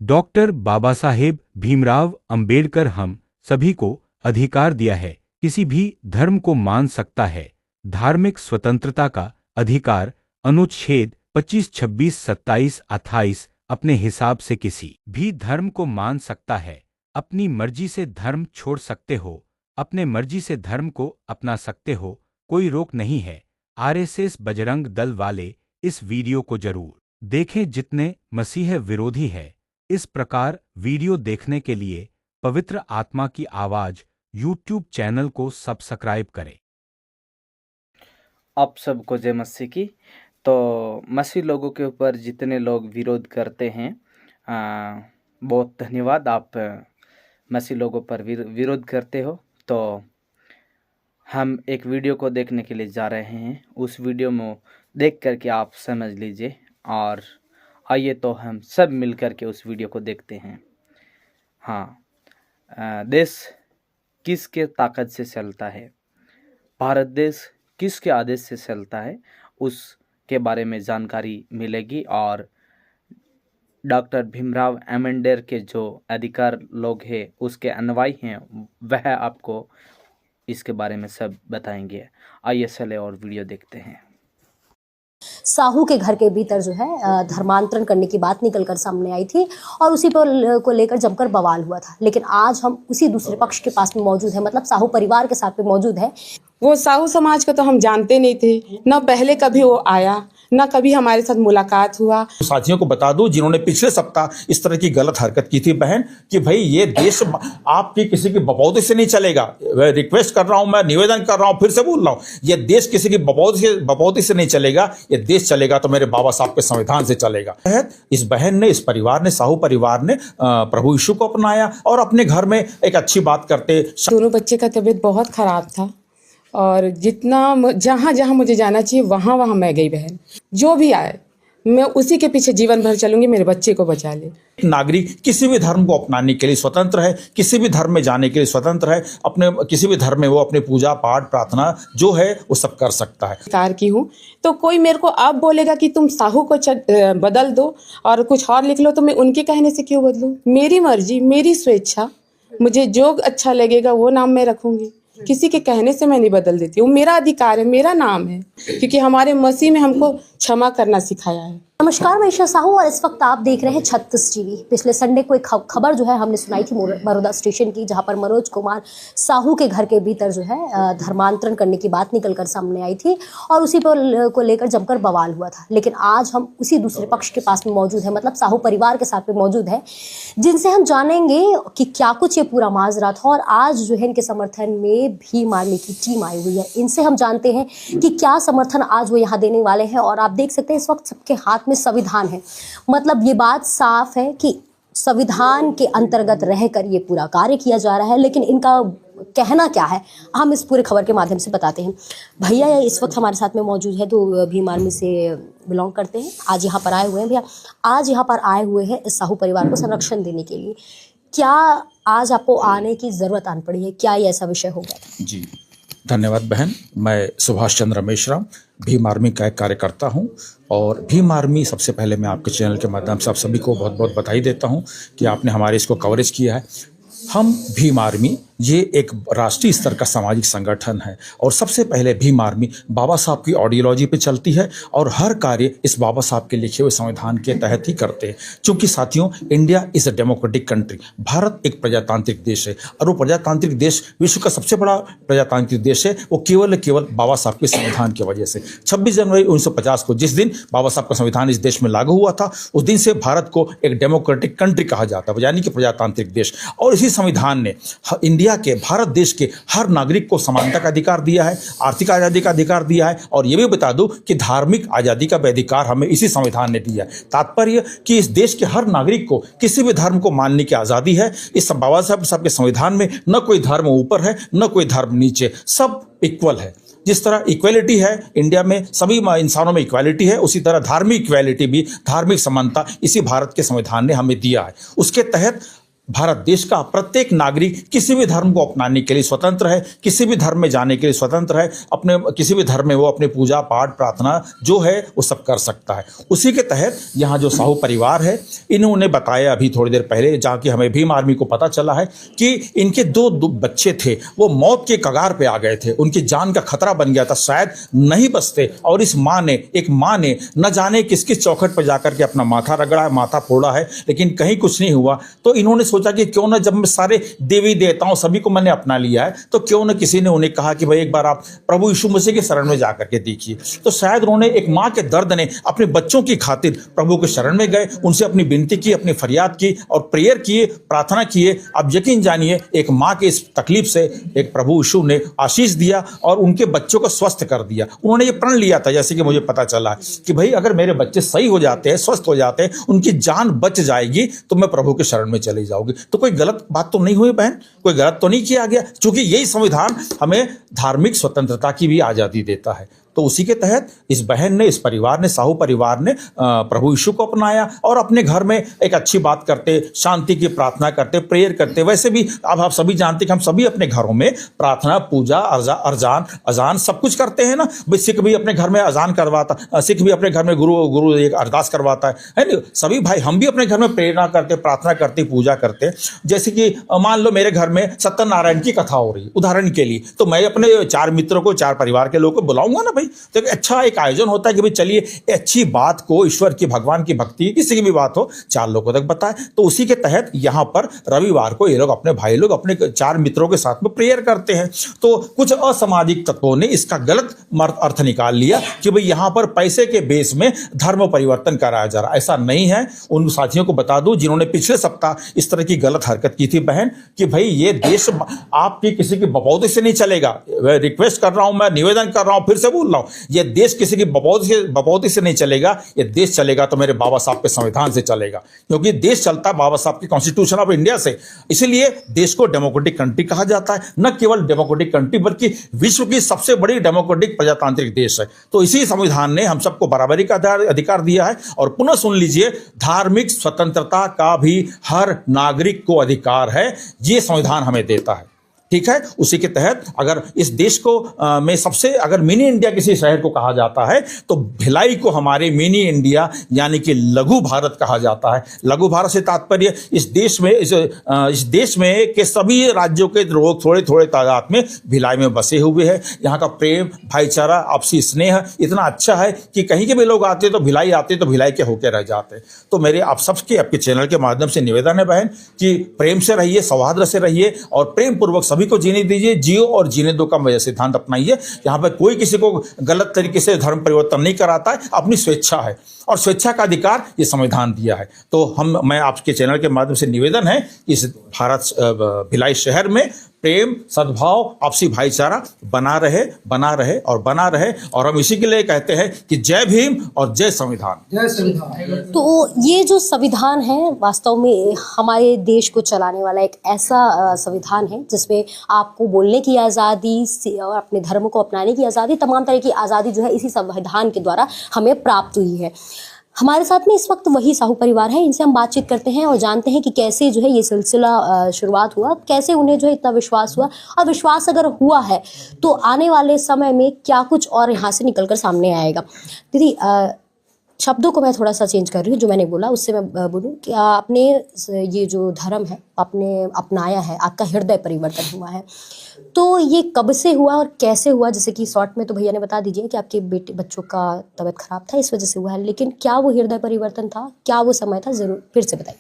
Doctor Baba Saheb Bhimrao Ambedkar हम सभी को अधिकार दिया है, किसी भी धर्म को मान सकता है। धार्मिक स्वतंत्रता का अधिकार अनुच्छेद 25, 26, 27, 28 अपने हिसाब से किसी भी धर्म को मान सकता है। अपनी मर्जी से धर्म छोड़ सकते हो, अपने मर्जी से धर्म को अपना सकते हो, कोई रोक नहीं है। आरएसएस बजरंग दल वाले इस वीडियो को जरूर देखें जितने मसीह विरोधी है। इस प्रकार वीडियो देखने के लिए पवित्र आत्मा की आवाज यूट्यूब चैनल को सब्सक्राइब करें। आप सबको जय मसीह की। तो मसीह लोगों के ऊपर जितने लोग विरोध करते हैं, बहुत धन्यवाद। आप मसीह लोगों पर विरोध करते हो। तो हम एक वीडियो को देखने के लिए जा रहे हैं। उस वीडियो में देख करके आप समझ लीजिए, और आइए तो हम सब मिल कर के उस वीडियो को देखते हैं। देश किसके ताकत से चलता है, भारत देश किसके आदेश से चलता है, उसके बारे में जानकारी मिलेगी। और डॉक्टर भीमराव अम्बेडकर के जो अधिकार लोग हैं, उसके अनुयायी हैं, वह आपको इसके बारे में सब बताएंगे। आइए चले और वीडियो देखते हैं। साहू के घर के भीतर जो है धर्मांतरण करने की बात निकलकर सामने आई थी और उसी पर को लेकर जमकर बवाल हुआ था। लेकिन आज हम उसी दूसरे पक्ष के पास में मौजूद है, मतलब साहू परिवार के साथ में मौजूद है। वो साहू समाज को तो हम जानते नहीं थे, न पहले कभी वो आया, न कभी हमारे साथ मुलाकात हुआ। साथियों को बता दूं जिन्होंने पिछले सप्ताह इस तरह की गलत हरकत की थी बहन, कि भाई ये देश आपकी किसी की बपौती से नहीं चलेगा। मैं रिक्वेस्ट कर रहा हूं, मैं निवेदन कर रहा हूं, फिर से बोल रहा हूं, ये देश किसी की बपौती से नहीं चलेगा। ये देश चलेगा तो मेरे बाबा साहब के संविधान से चलेगा। इस बहन ने, इस परिवार ने, साहू परिवार ने प्रभु यीशु को अपनाया और अपने घर में एक अच्छी बात करते। दोनों बच्चे का तबीयत बहुत खराब था और जितना जहाँ जहाँ मुझे जाना चाहिए वहाँ वहाँ मैं गई। बहन जो भी आए मैं उसी के पीछे जीवन भर चलूंगी, मेरे बच्चे को बचा ले। नागरिक किसी भी धर्म को अपनाने के लिए स्वतंत्र है, किसी भी धर्म में जाने के लिए स्वतंत्र है। अपने किसी भी धर्म में वो अपने पूजा पाठ प्रार्थना जो है वो सब कर सकता है। कार की हूँ तो कोई मेरे को अब बोलेगा कि तुम साहू को बदल दो और कुछ और लिख लो, तो मैं उनके कहने से क्यों बदलूं? मेरी मर्जी, मेरी स्वेच्छा, मुझे जो अच्छा लगेगा वो नाम मैं रखूंगी। किसी के कहने से मैं नहीं बदल देती हूँ। मेरा अधिकार है, मेरा नाम है, क्योंकि हमारे मसीह में हमको क्षमा करना सिखाया है। नमस्कार, मैं ईशा साहू और इस वक्त आप देख रहे हैं 36 टीवी। पिछले संडे को एक खबर जो है हमने सुनाई थी बड़ौदा स्टेशन की, जहां पर मनोज कुमार साहू के घर के भीतर जो है धर्मांतरण करने की बात निकलकर सामने आई थी और उसी पर को लेकर जमकर बवाल हुआ था। लेकिन आज हम उसी दूसरे पक्ष के पास में मौजूद है, मतलब साहू परिवार के साथ में मौजूद है, जिनसे हम जानेंगे कि क्या कुछ ये पूरा माजरा था। और आज जो है इनके समर्थन में भीम आर्मी की टीम आई हुई है। इनसे हम जानते हैं कि क्या समर्थन आज वो यहाँ देने वाले हैं। और आप देख सकते हैं इस वक्त सबके हाथ में संविधान है, मतलब ये बात साफ है कि संविधान के अंतर्गत रहकर ये पूरा कार्य किया जा रहा है। लेकिन इनका कहना क्या है हम इस पूरे खबर के माध्यम से बताते हैं। भैया इस वक्त हमारे साथ में मौजूद है, तो भीम आर्मी से बिलोंग करते हैं। आज यहाँ पर आए हुए हैं भैया, आज यहाँ पर आए हुए हैं इस साहू परिवार को संरक्षण देने के लिए। क्या आज आपको आने की जरूरत आन पड़ी है? क्या ये ऐसा विषय हो गया था? जी धन्यवाद बहन। मैं सुभाष चंद्र मेश्राम भीम आर्मी का एक कार्यकर्ता हूं और भीम आर्मी, सबसे पहले मैं आपके चैनल के माध्यम से आप सभी को बहुत बहुत बधाई देता हूं कि आपने हमारे इसको कवरेज किया है। हम भीम आर्मी ये एक राष्ट्रीय स्तर का सामाजिक संगठन है और सबसे पहले भीम आर्मी बाबा साहब की आइडियोलॉजी पे चलती है और हर कार्य इस बाबा साहब के लिखे हुए संविधान के तहत ही करते हैं। क्योंकि साथियों, India is a democratic country. Bharat एक प्रजातांत्रिक देश है और वो प्रजातांत्रिक देश, विश्व का सबसे बड़ा प्रजातांत्रिक देश है, वो केवल बाबा साहब के संविधान की वजह से। 26 जनवरी 1950 को जिस दिन बाबा साहब का संविधान इस देश में लागू हुआ था, उस दिन से भारत को एक डेमोक्रेटिक कंट्री कहा जाता है, यानी कि प्रजातांत्रिक देश। और इसी संविधान ने इंडिया के, भारत देश के हर नागरिक को समानता का अधिकार दिया है, आर्थिक आज़ादी का अधिकार दिया है और ये भी बता दूं कि धार्मिक आज़ादी का भी अधिकार हमें इसी संविधान ने दिया है। तात्पर्य कि इस देश के हर नागरिक को किसी भी धर्म को मानने की आज़ादी है। इस बाबा साहब के संविधान में न कोई धर्म ऊपर है न कोई धर्म नीचे, सब इक्वल है। जिस तरह इक्वलिटी है इंडिया में, सभी इंसानों में इक्वलिटी है, उसी तरह धार्मिक इक्वलिटी भी, धार्मिक समानता इसी भारत के संविधान ने हमें दिया है। उसके तहत भारत देश का प्रत्येक नागरिक किसी भी धर्म को अपनाने के लिए स्वतंत्र है, किसी भी धर्म में जाने के लिए स्वतंत्र है, अपने किसी भी धर्म में वो अपने पूजा पाठ प्रार्थना जो है वो सब कर सकता है। उसी के तहत यहाँ जो साहू परिवार है, इन्होंने बताया अभी थोड़ी देर पहले, जहाँ कि हमें भीम आर्मी को पता चला है कि इनके दो बच्चे थे, वो मौत के कगार पे आ गए थे, उनकी जान का खतरा बन गया था, शायद नहीं बचते। और इस एक माँ ने न जाने किस किस चौखट पर जाकर के अपना माथा रगड़ा है, माथा फोड़ा है, लेकिन कहीं कुछ नहीं हुआ। तो इन्होंने सोचा कि क्यों ना, जब मैं सारे देवी देवताओं सभी को मैंने अपना लिया है, तो क्यों ना किसी ने उन्हें कहा कि भाई एक बार आप प्रभु यीशु मसीह के शरण में जाकर के देखिए। तो शायद उन्होंने, एक माँ के दर्द ने अपने बच्चों की खातिर प्रभु के शरण में गए, उनसे अपनी विनती की, अपनी फरियाद की और प्रेयर किए, प्रार्थना किए। अब यकीन जानिए, एक माँ के इस तकलीफ से एक प्रभु यीशु ने आशीष दिया और उनके बच्चों को स्वस्थ कर दिया। उन्होंने ये प्रण लिया था, जैसे कि मुझे पता चला कि भाई अगर मेरे बच्चे सही हो जाते हैं, स्वस्थ हो जाते हैं, उनकी जान बच जाएगी, तो मैं प्रभु के शरण में चली जाऊंगी। तो कोई गलत बात तो नहीं हुई बहन, कोई गलत तो नहीं किया गया, क्योंकि यही संविधान हमें धार्मिक स्वतंत्रता की भी आज़ादी देता है। तो उसी के तहत इस बहन ने, इस परिवार ने, साहू परिवार ने प्रभु यीशु को अपनाया और अपने घर में एक अच्छी बात करते, शांति की प्रार्थना करते, प्रेयर करते। वैसे भी अब आप सभी जानते कि हम सभी अपने घरों में प्रार्थना, पूजा, अजान सब कुछ करते हैं ना। भाई सिख भी अपने घर में अजान करवाता, सिख भी अपने घर में गुरु एक अरदास करवाता है ना। सभी भाई हम भी अपने घर में प्रेरणा करते, प्रार्थना करते, पूजा करते। जैसे कि मान लो मेरे घर में सत्यनारायण की कथा हो रही, उदाहरण के लिए, तो मैं अपने 4 मित्रों को, 4 परिवार के लोगों को बुलाऊंगा ना। तो अच्छा एक आयोजन होता है कि भाई चलिए अच्छी बात को, ईश्वर की, भगवान की भक्ति, किसी की भी बात हो, 4 लोगों तक बताएं। तो उसी के तहत यहाँ पर रविवार को ये लोग, अपने भाई लोग अपने 4 मित्रों के साथ में प्रेयर करते हैं। तो कुछ असामाजिक तत्वों ने इसका गलत अर्थ निकाल लिया कि भाई यहाँ पर पैसे के बेस में धर्म परिवर्तन कराया जा रहा। ऐसा नहीं है। उन साथियों को बता दूं जिन्होंने पिछले सप्ताह इस तरह की गलत हरकत की थी बहन, कि भाई ये देश आपकी किसी की बपौती से नहीं चलेगा। रिक्वेस्ट कर रहा हूं, मैं निवेदन कर रहा हूं, फिर से बोल रहा हूं, ये देश किसी की बपौती से नहीं चलेगा। ये देश चलेगा तो मेरे बाबा साहब के संविधान से चलेगा, क्योंकि देश चलता बाबा साहब की कॉन्स्टिट्यूशन ऑफ इंडिया से। इसलिए देश को डेमोक्रेटिक कंट्री कहा जाता है। न केवल डेमोक्रेटिक कंट्री बल्कि विश्व की सबसे बड़ी डेमोक्रेटिक प्रजातांत्रिक देश है। तो इसी संविधान ने हम सबको बराबरी का अधिकार दिया है। और पुनः सुन लीजिए, धार्मिक स्वतंत्रता का भी हर नागरिक को अधिकार है, ये संविधान हमें देता है। ठीक है। उसी के तहत अगर इस देश को में सबसे, अगर मिनी इंडिया किसी शहर को कहा जाता है तो भिलाई को हमारे मिनी इंडिया यानी कि लघु भारत कहा जाता है। लघु भारत से तात्पर्य इस देश में के सभी राज्यों के लोग थोड़े थोड़े तादाद में भिलाई में बसे हुए हैं। यहाँ का प्रेम, भाईचारा, आपसी स्नेह इतना अच्छा है कि कहीं के भी लोग आते तो भिलाई आते तो भिलाई के होके रह जाते। तो मेरे आप सबके, आपके चैनल के माध्यम से निवेदन है बहन कि प्रेम से रहिए, सौहार्द से रहिए और प्रेम पूर्वक सभी को जीने दीजिए। जियो और जीने दो का मेरा सिद्धांत अपनाइए। यहाँ पर कोई किसी को गलत तरीके से धर्म परिवर्तन नहीं कराता है, अपनी स्वेच्छा है और स्वेच्छा का अधिकार ये संविधान दिया है। तो मैं आपके चैनल के माध्यम से निवेदन है कि इस भारत भिलाई शहर में प्रेम, सद्भाव, आपसी भाईचारा बना रहे और हम इसी के लिए कहते हैं कि जय भीम और जय संविधान। जय संविधान। तो ये जो संविधान है वास्तव में हमारे देश को चलाने वाला एक ऐसा संविधान है जिसमें आपको बोलने की आज़ादी और अपने धर्म को अपनाने की आज़ादी, तमाम तरह की आज़ादी जो है इसी संविधान के द्वारा हमें प्राप्त हुई है। हमारे साथ में इस वक्त वही साहू परिवार है, इनसे हम बातचीत करते हैं और जानते हैं कि कैसे जो है ये सिलसिला शुरुआत हुआ, कैसे उन्हें जो है इतना विश्वास हुआ और विश्वास अगर हुआ है तो आने वाले समय में क्या कुछ और यहाँ से निकल कर सामने आएगा। दीदी, शब्दों को मैं थोड़ा सा चेंज कर रही हूँ, जो मैंने बोला उससे मैं बोलूँ कि आपने ये जो धर्म है आपने अपनाया है, आपका हृदय परिवर्तन हुआ है, तो ये कब से हुआ और कैसे हुआ? जैसे कि शॉर्ट में तो भैया ने बता दीजिए कि आपके बच्चों का तबीयत खराब था, इस वजह से हुआ है, लेकिन क्या वो हृदय परिवर्तन था, क्या वो समय था, ज़रूर फिर से बताइए।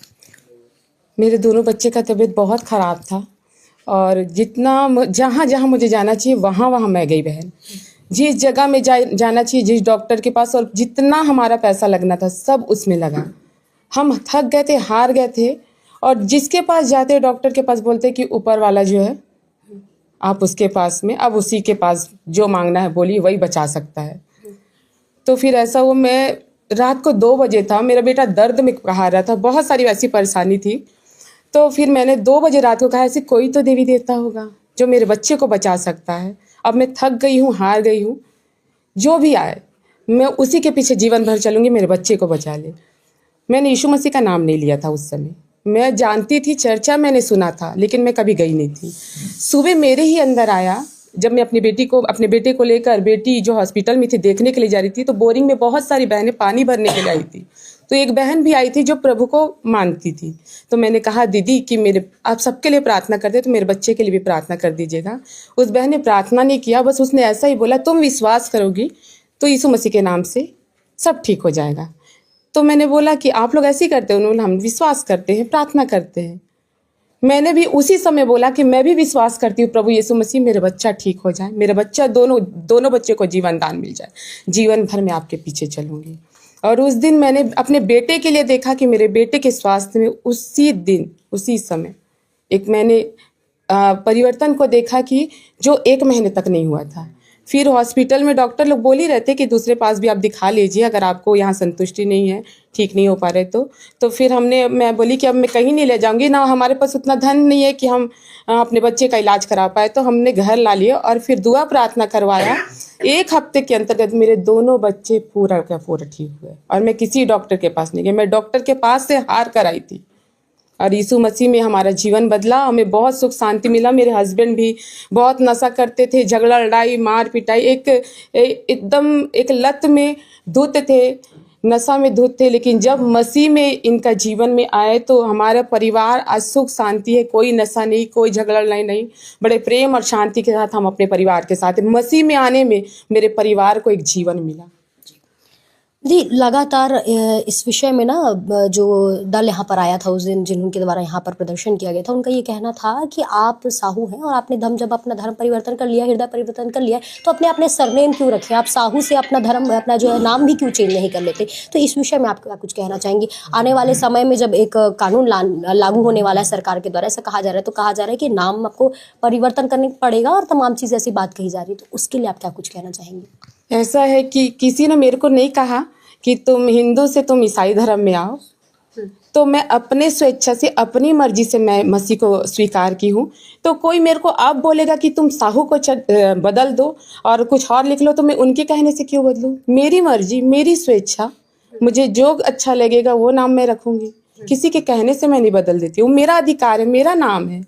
मेरे दोनों बच्चे का तबीयत बहुत ख़राब था और जितना जहाँ जहाँ मुझे जाना चाहिए वहाँ मैं गई बहन। जिस जगह में जाना चाहिए, जिस डॉक्टर के पास, और जितना हमारा पैसा लगना था सब उसमें लगा। हम थक गए थे, हार गए थे, और जिसके पास जाते डॉक्टर के पास बोलते कि ऊपर वाला जो है आप उसके पास में, अब उसी के पास जो मांगना है बोलिए, वही बचा सकता है। तो फिर ऐसा हुआ, मैं रात को 2 बजे था, मेरा बेटा दर्द में कहा रहा था, बहुत सारी वैसी परेशानी थी। तो फिर मैंने 2 बजे रात को कहा ऐसे कोई तो देवी देवता होगा जो मेरे बच्चे को बचा सकता है। अब मैं थक गई हूँ, हार गई हूँ, जो भी आए मैं उसी के पीछे जीवन भर चलूँगी, मेरे बच्चे को बचा ले। मैंने यीशु मसीह का नाम नहीं लिया था उस समय, मैं जानती थी, चर्चा मैंने सुना था, लेकिन मैं कभी गई नहीं थी। सुबह मेरे ही अंदर आया, जब मैं अपने बेटे को लेकर, बेटी जो हॉस्पिटल में थी देखने के लिए जा रही थी, तो बोरिंग में बहुत सारी बहनें पानी भरने के लिए आई थी। तो एक बहन भी आई थी जो प्रभु को मानती थी। तो मैंने कहा दीदी कि आप सबके लिए प्रार्थना करते हैं, तो मेरे बच्चे के लिए भी प्रार्थना कर दीजिएगा। उस बहन ने प्रार्थना नहीं किया, बस उसने ऐसा ही बोला, तुम विश्वास करोगी तो यीशु मसीह के नाम से सब ठीक हो जाएगा। तो मैंने बोला कि आप लोग ऐसे ही करते हो? उन्होंने, हम विश्वास करते हैं, प्रार्थना करते हैं। मैंने भी उसी समय बोला कि मैं भी विश्वास करती हूँ प्रभु यीशु मसीह, मेरे बच्चा ठीक हो जाए, मेरे बच्चा दोनों बच्चे को जीवन दान मिल जाए, जीवन भर मैं आपके पीछे चलूंगी। और उस दिन मैंने अपने बेटे के लिए देखा कि मेरे बेटे के स्वास्थ्य में उसी दिन, उसी समय एक मैंने परिवर्तन को देखा कि जो 1 महीने तक नहीं हुआ था। फिर हॉस्पिटल में डॉक्टर लोग बोल ही रहते कि दूसरे पास भी आप दिखा लीजिए, अगर आपको यहाँ संतुष्टि नहीं है, ठीक नहीं हो पा रहे तो फिर मैं बोली कि अब मैं कहीं नहीं ले जाऊंगी, ना हमारे पास उतना धन नहीं है कि हम अपने बच्चे का इलाज करा पाए। तो हमने घर ला लिया और फिर दुआ प्रार्थना करवाया। 1 हफ्ते के अंतर्गत मेरे दोनों बच्चे पूरा का पूरा ठीक हुए और मैं किसी डॉक्टर के पास नहीं गई, मैं डॉक्टर के पास से हार कर आई थी। और यीशु मसीह में हमारा जीवन बदला, हमें बहुत सुख शांति मिला। मेरे हस्बैंड भी बहुत नशा करते थे, झगड़ा लड़ाई मार पिटाई, एकदम एक लत में धुत थे, नशा में धुत थे। लेकिन जब मसीह में इनका जीवन में आए तो हमारा परिवार आज सुख शांति है, कोई नशा नहीं, कोई झगड़ा लड़ाई नहीं, बड़े प्रेम और शांति के साथ हम अपने परिवार के साथ। मसीह में आने में मेरे परिवार को एक जीवन मिला। जी, लगातार इस विषय में ना जो दल यहाँ पर आया था उस दिन, जिनके द्वारा यहाँ पर प्रदर्शन किया गया था, उनका ये कहना था कि आप साहू हैं और आपने जब अपना धर्म परिवर्तन कर लिया, हृदय परिवर्तन कर लिया, तो अपने सरनेम क्यों रखें? आप साहू से अपना अपना जो है नाम भी क्यों चेंज नहीं कर लेते? तो इस विषय में आप क्या कुछ कहना चाहेंगी? आने वाले समय में जब एक कानून लागू होने वाला है सरकार के द्वारा, ऐसा कहा जा रहा है, तो कहा जा रहा है कि नाम आपको परिवर्तन करने पड़ेगा और तमाम चीज़ ऐसी बात कही जा रही है, तो उसके लिए आप क्या कुछ कहना चाहेंगे? ऐसा है कि किसी ने मेरे को नहीं कहा कि तुम हिंदू से तुम ईसाई धर्म में आओ, तो मैं अपने स्वेच्छा से, अपनी मर्जी से मैं मसीह को स्वीकार की हूँ। तो कोई मेरे को अब बोलेगा कि तुम साहू को बदल दो और कुछ और लिख लो, तो मैं उनके कहने से क्यों बदलूं? मेरी मर्जी, मेरी स्वेच्छा, मुझे जो अच्छा लगेगा वो नाम मैं रखूंगी। किसी के कहने से मैं नहीं बदल देती हूँ, मेरा अधिकार है, मेरा नाम है।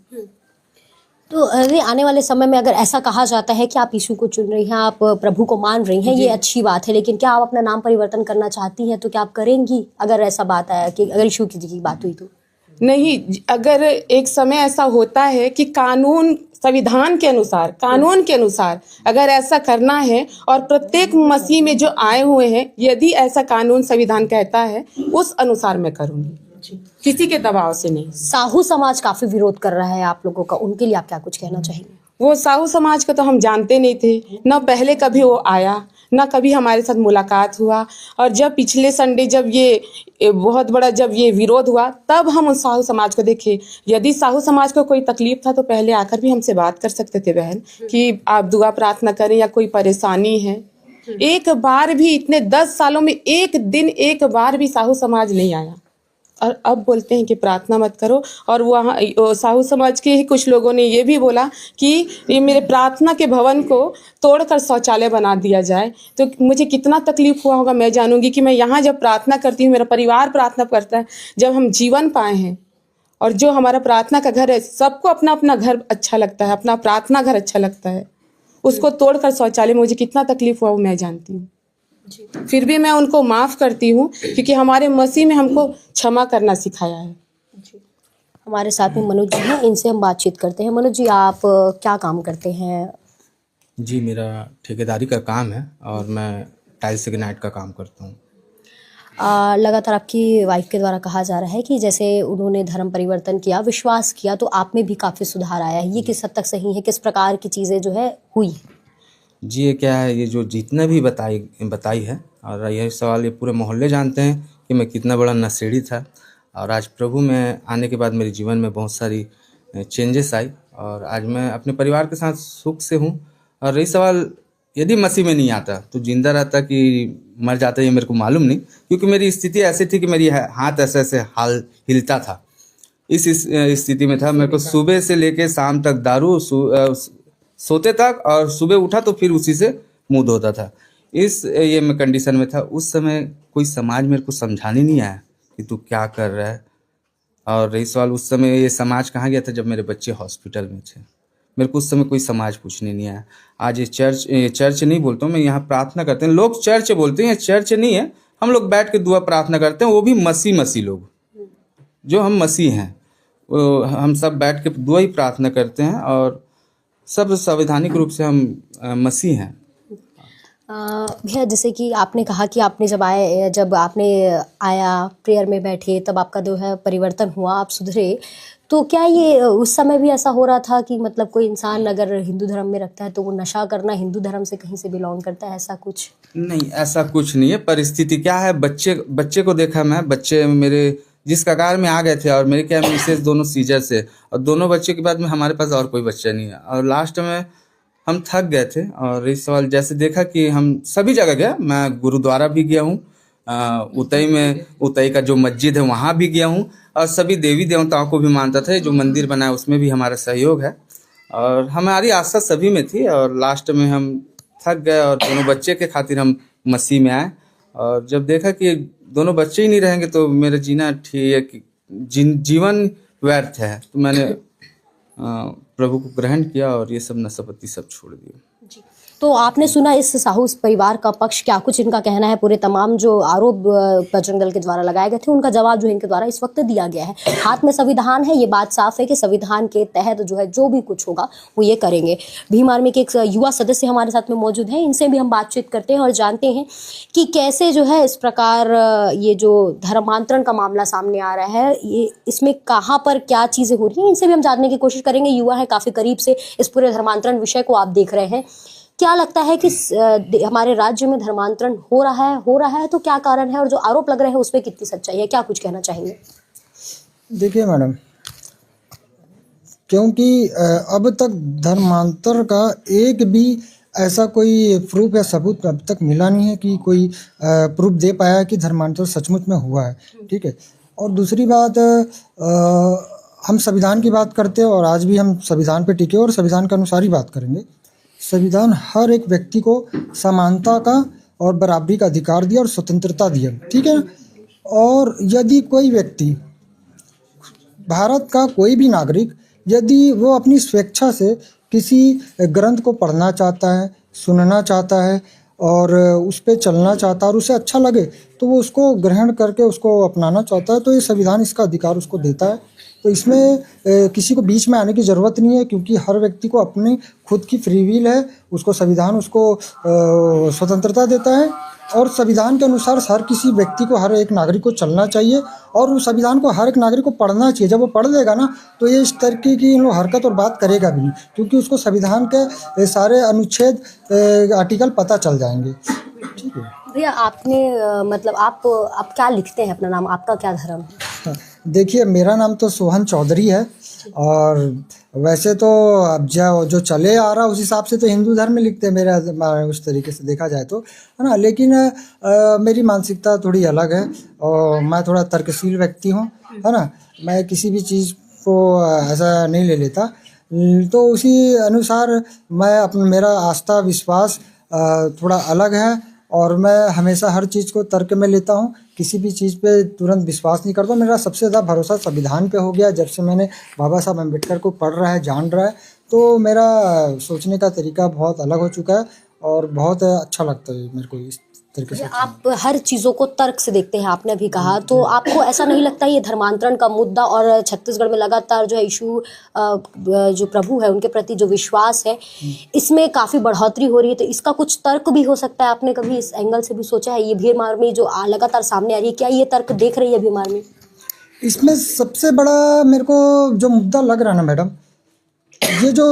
तो आने वाले समय में अगर ऐसा कहा जाता है कि आप यीशु को चुन रही हैं, आप प्रभु को मान रही हैं, ये अच्छी बात है, लेकिन क्या आप अपना नाम परिवर्तन करना चाहती हैं? तो क्या आप करेंगी अगर ऐसा बात आया कि अगर यीशु की बात हुई तो? नहीं, अगर एक समय ऐसा होता है कि कानून, संविधान के अनुसार, कानून के अनुसार अगर ऐसा करना है और प्रत्येक मसीह में जो आए हुए हैं, यदि ऐसा कानून संविधान कहता है, उस अनुसार मैं करूंगी, किसी के दबाव से नहीं। साहू समाज काफी विरोध कर रहा है आप लोगों का, उनके लिए आप क्या कुछ कहना चाहेंगे? वो साहू समाज को तो हम जानते नहीं थे, न पहले कभी वो आया, न कभी हमारे साथ मुलाकात हुआ। और जब पिछले संडे जब ये बहुत बड़ा जब ये विरोध हुआ, तब हम उस साहू समाज को देखे। यदि साहू समाज को कोई तकलीफ था तो पहले आकर भी हमसे बात कर सकते थे बहन, कि आप दुआ प्रार्थना करें या कोई परेशानी है। एक बार भी, इतने 10 सालों में एक दिन, एक बार भी साहू समाज नहीं आया। और अब बोलते हैं कि प्रार्थना मत करो। और वहाँ साहू समाज के ही कुछ लोगों ने ये भी बोला कि ये मेरे प्रार्थना के भवन को तोड़कर शौचालय बना दिया जाए। तो मुझे कितना तकलीफ हुआ होगा, मैं जानूंगी कि मैं यहाँ जब प्रार्थना करती हूँ, मेरा परिवार प्रार्थना करता है, जब हम जीवन पाए हैं और जो हमारा प्रार्थना का घर है, सबको अपना अपना घर अच्छा लगता है, अपना प्रार्थना घर अच्छा लगता है, उसको तोड़कर शौचालय, मुझे कितना तकलीफ हुआ वो मैं जानती हूँ। फिर भी मैं उनको माफ़ करती हूँ, क्योंकि हमारे मसीह में हमको क्षमा करना सिखाया है। हमारे साथ में मनोज जी हैं, इनसे हम बातचीत करते हैं। मनोज जी, आप क्या काम करते हैं? जी, मेरा ठेकेदारी का काम है और मैं टाइल्स ग्रेनाइट का काम करता हूँ। लगातार आपकी वाइफ के द्वारा कहा जा रहा है कि जैसे उन्होंने धर्म परिवर्तन किया, विश्वास किया, तो आप में भी काफ़ी सुधार आया है। ये किस हद तक सही है? किस प्रकार की चीज़ें जो है हुई? जी, ये क्या है, ये जो जितने भी बताई है, और यही सवाल ये पूरे मोहल्ले जानते हैं कि मैं कितना बड़ा नशेड़ी था। और आज प्रभु में आने के बाद मेरे जीवन में बहुत सारी चेंजेस आई और आज मैं अपने परिवार के साथ सुख से हूँ। और रही सवाल, यदि मसीह में नहीं आता तो जिंदा रहता कि मर जाता, ये मेरे को मालूम नहीं, क्योंकि मेरी स्थिति ऐसी थी कि मेरी हाथ ऐसे ऐसे हिलता था। इस स्थिति में था, मेरे को सुबह से लेके शाम तक दारू, सोते तक, और सुबह उठा तो फिर उसी से मुंह धोता था। ये मैं कंडीशन में था। उस समय कोई समाज मेरे को समझाने नहीं आया कि तू क्या कर रहा है। और रही सवाल उस समय ये समाज कहाँ गया था, जब मेरे बच्चे हॉस्पिटल में थे। मेरे को उस समय कोई समाज पूछने नहीं आया। आज ये चर्च नहीं बोलता हूँ मैं, यहाँ प्रार्थना करते हैं लोग, चर्च बोलते हैं, ये चर्च नहीं है। हम लोग बैठ के दुआ प्रार्थना करते हैं, वो भी मसीह लोग, जो हम मसीह हैं, वो हम सब बैठ के दुआ ही प्रार्थना करते हैं, और सब संवैधानिक रूप से हम मसीह हैं। भैया जैसे कि आपने कहा कि आपने जब आपने आया प्रेयर में बैठे तब आपका जो है परिवर्तन हुआ, आप सुधरे, तो क्या ये उस समय भी ऐसा हो रहा था कि मतलब कोई इंसान अगर हिंदू धर्म में रखता है तो वो नशा करना हिंदू धर्म से कहीं से बिलोंग करता है, ऐसा कुछ? नहीं, ऐसा कुछ नहीं है। परिस्थिति क्या है, बच्चे को देखा मैं, बच्चे मेरे जिस कगार में आ गए थे, और मेरे क्या मिसेस दोनों सीजर से, और दोनों बच्चे के बाद में हमारे पास और कोई बच्चा नहीं है, और लास्ट में हम थक गए थे। और इस सवाल जैसे देखा कि हम सभी जगह गए, मैं गुरुद्वारा भी गया हूँ, उतई का जो मस्जिद है वहाँ भी गया हूँ, और सभी देवी देवताओं को भी मानता था। जो मंदिर बनाया उसमें भी हमारा सहयोग है, और हमारी आस्था सभी में थी। और लास्ट में हम थक गए, और दोनों बच्चे के खातिर हम मसीह में आए। और जब देखा कि दोनों बच्चे ही नहीं रहेंगे तो मेरा जीना ठीक है, कि जीवन व्यर्थ है, तो मैंने प्रभु को ग्रहण किया और ये सब नशापत्ती सब छोड़ दिया। तो आपने सुना इस साहू परिवार का पक्ष, क्या कुछ इनका कहना है? पूरे तमाम जो आरोप बजरंग दल के द्वारा लगाए गए थे उनका जवाब जो इनके द्वारा इस वक्त दिया गया है। हाथ में संविधान है, ये बात साफ है कि संविधान के तहत जो है जो भी कुछ होगा वो ये करेंगे। भीम आर्मी के एक युवा सदस्य हमारे साथ में मौजूद हैं, इनसे भी हम बातचीत करते हैं और जानते हैं कि कैसे जो है इस प्रकार ये जो धर्मांतरण का मामला सामने आ रहा है, ये इसमें कहाँ पर क्या चीज़ें हो रही हैं, इनसे भी हम जानने की कोशिश करेंगे। युवा है, काफ़ी करीब से इस पूरे धर्मांतरण विषय को आप देख रहे हैं। क्या लगता है कि हमारे राज्य में धर्मांतरण हो रहा है तो क्या कारण है, और जो आरोप लग रहे हैं उसमें कितनी सच्चाई है? क्या कुछ कहना चाहेंगे? देखिए मैडम, क्योंकि अब तक धर्मांतर का एक भी ऐसा कोई प्रूफ या सबूत अब तक मिला नहीं है कि कोई प्रूफ दे पाया है कि धर्मांतर सचमुच में हुआ है। ठीक है। और दूसरी बात, हम संविधान की बात करते हैं और आज भी हम संविधान पे टिके और संविधान के अनुसार ही बात करेंगे। संविधान हर एक व्यक्ति को समानता का और बराबरी का अधिकार दिया और स्वतंत्रता दिया। ठीक है। और यदि कोई व्यक्ति, भारत का कोई भी नागरिक, यदि वो अपनी स्वेच्छा से किसी ग्रंथ को पढ़ना चाहता है, सुनना चाहता है और उस पर चलना चाहता है और उसे अच्छा लगे तो वो उसको ग्रहण करके उसको अपनाना चाहता है, तो ये संविधान इसका अधिकार उसको देता है। तो इसमें किसी को बीच में आने की ज़रूरत नहीं है, क्योंकि हर व्यक्ति को अपनी खुद की फ्री विल है, उसको संविधान उसको स्वतंत्रता देता है। और संविधान के अनुसार हर किसी व्यक्ति को, हर एक नागरिक को चलना चाहिए और उस संविधान को हर एक नागरिक को पढ़ना चाहिए। जब वो पढ़ लेगा ना तो ये इस तरीके की हरकत और बात करेगा भी नहीं, क्योंकि उसको संविधान के सारे अनुच्छेद आर्टिकल पता चल जाएंगे। ठीक है भैया, आपने मतलब आप क्या लिखते हैं? अपना नाम, आपका क्या धर्म है? देखिए, मेरा नाम तो सोहन चौधरी है, और वैसे तो अब जो चले आ रहा उस हिसाब से तो हिंदू धर्म में लिखते हैं मेरा, उस तरीके से देखा जाए तो, है ना। लेकिन मेरी मानसिकता थोड़ी अलग है और मैं थोड़ा तर्कशील व्यक्ति हूँ, है ना। मैं किसी भी चीज़ को ऐसा नहीं ले लेता, तो उसी अनुसार मेरा आस्था विश्वास थोड़ा अलग है और मैं हमेशा हर चीज़ को तर्क में लेता हूँ, किसी भी चीज़ पे तुरंत विश्वास नहीं करता। मेरा सबसे ज़्यादा भरोसा संविधान पे हो गया जब से मैंने बाबा साहब अम्बेडकर को पढ़ रहा है, जान रहा है, तो मेरा सोचने का तरीका बहुत अलग हो चुका है और बहुत अच्छा लगता है मेरे को इस तरीके से। आप हर चीज़ों को तर्क से देखते हैं, आपने भी कहा, तो आपको ऐसा नहीं लगता ये धर्मांतरण का मुद्दा और छत्तीसगढ़ में लगातार जो है इशू, जो प्रभु है उनके प्रति जो विश्वास है, इसमें काफ़ी बढ़ोतरी हो रही है, तो इसका कुछ तर्क भी हो सकता है? आपने कभी इस एंगल से भी सोचा है? ये भीम आर्मी जो लगातार सामने आ रही है, क्या ये तर्क देख रही है भीम आर्मी? इसमें सबसे बड़ा मेरे को जो मुद्दा लग रहा है ना मैडम, ये जो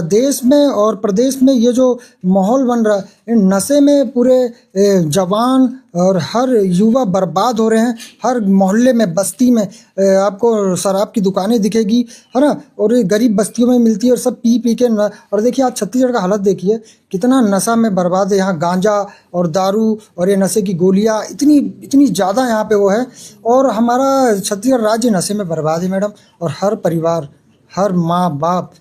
देश में और प्रदेश में ये जो माहौल बन रहा है, नशे में पूरे जवान और हर युवा बर्बाद हो रहे हैं। हर मोहल्ले में, बस्ती में आपको शराब की दुकानें दिखेगी, है ना, और ये गरीब बस्तियों में मिलती है और सब पी पी के और देखिए आज छत्तीसगढ़ का हालत देखिए, कितना नशा में बर्बाद है। यहाँ गांजा और दारू और ये नशे की गोलियाँ इतनी ज़्यादा यहाँ पे वो है, और हमारा छत्तीसगढ़ राज्य नशे में बर्बाद है मैडम। और हर परिवार, हर माँ बाप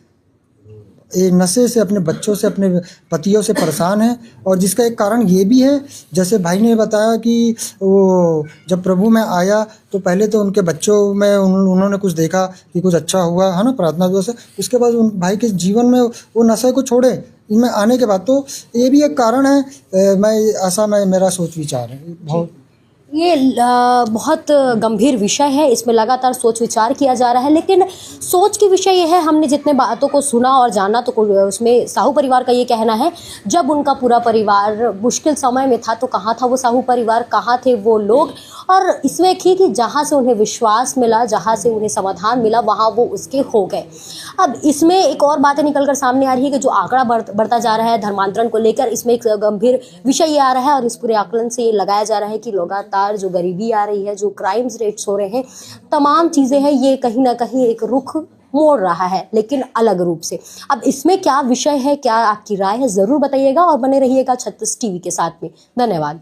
ये नशे से, अपने बच्चों से, अपने पतियों से परेशान हैं। और जिसका एक कारण ये भी है, जैसे भाई ने बताया कि वो जब प्रभु में आया तो पहले तो उनके बच्चों में उन्होंने कुछ देखा कि कुछ अच्छा हुआ है ना, प्रार्थना दुआ से। उसके बाद उन भाई के जीवन में वो नशे को छोड़े इनमें आने के बाद। तो ये भी एक कारण है। मेरा सोच विचार है बहुत। ये बहुत गंभीर विषय है, इसमें लगातार सोच विचार किया जा रहा है। लेकिन सोच की विषय ये है, हमने जितने बातों को सुना और जाना तो उसमें साहू परिवार का ये कहना है, जब उनका पूरा परिवार मुश्किल समय में था तो कहाँ था वो साहू परिवार, कहाँ थे वो लोग। और इसमें कि जहाँ से उन्हें विश्वास मिला, जहाँ से उन्हें समाधान मिला, वहाँ वो उसके हो गए। अब इसमें एक और बातें निकल कर सामने आ रही है कि जो आंकड़ा बढ़ता जा रहा है धर्मांतरण को लेकर, इसमें एक गंभीर विषय ये आ रहा है। और इस पूरे आकलन से ये लगाया जा रहा है कि लगातार जो गरीबी आ रही है, जो क्राइम्स रेट्स हो रहे हैं, तमाम चीज़ें हैं, ये कहीं ना कहीं एक रुख मोड़ रहा है, लेकिन अलग रूप से। अब इसमें क्या विषय है, क्या आपकी राय है, ज़रूर बताइएगा और बने रहिएगा 36 टीवी के साथ में। धन्यवाद।